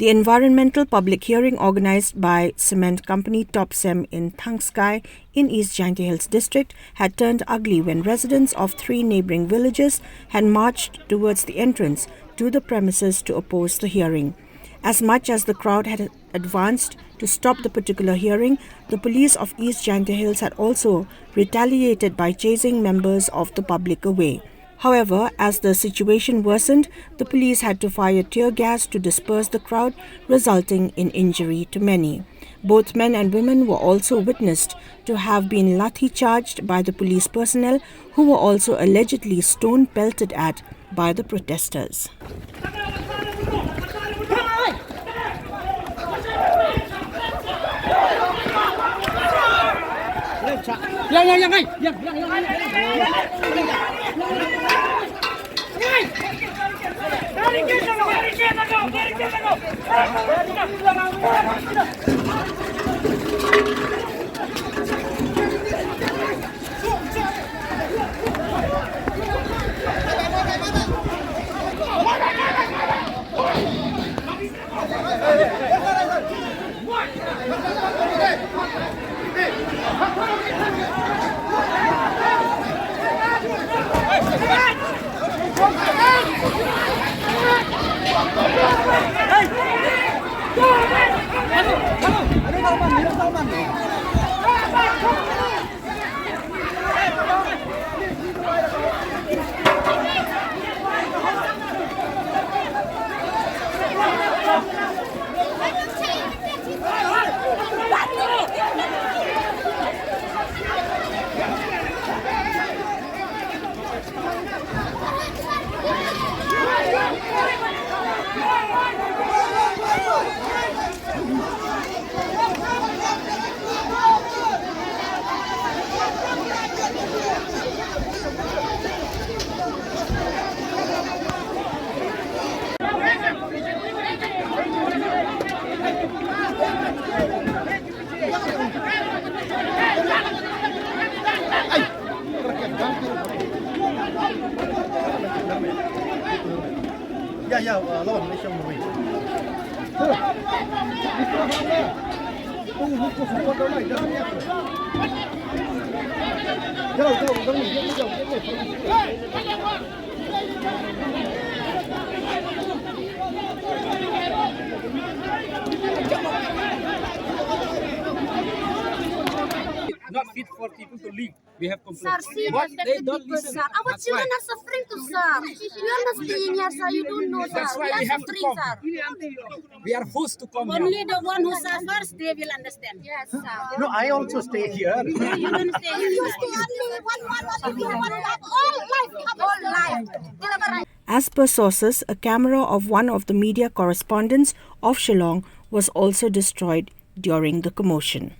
The environmental public hearing organised by cement company Topcem'S in Thangskai in East Jaintia Hills District had turned ugly when residents of 3 neighbouring villages had marched towards the entrance to the premises to oppose the hearing. As much as the crowd had advanced to stop the particular hearing, the police of East Jaintia Hills had also retaliated by chasing members of the public away. However, as the situation worsened, the police had to fire tear gas to disperse the crowd, resulting in injury to many. Both men and women were also witnessed to have been lathi charged by the police personnel, who were also allegedly stone pelted at by the protesters. lawan Malaysia mui. Not fit for people to live. We have complaints. Sir, see But that they the don't people, listen. sir. Our That's children why. are suffering too, sir. We are not staying here, sir. You don't know, sir. That's why we are have to suffering, come. sir. We are forced to come Only here. the one who suffers, they will understand. Yes, sir. No, I also stay here. You don't stay here. You stay only one life. All life. As per sources, a camera of one of the media correspondents of Shillong was also destroyed during the commotion.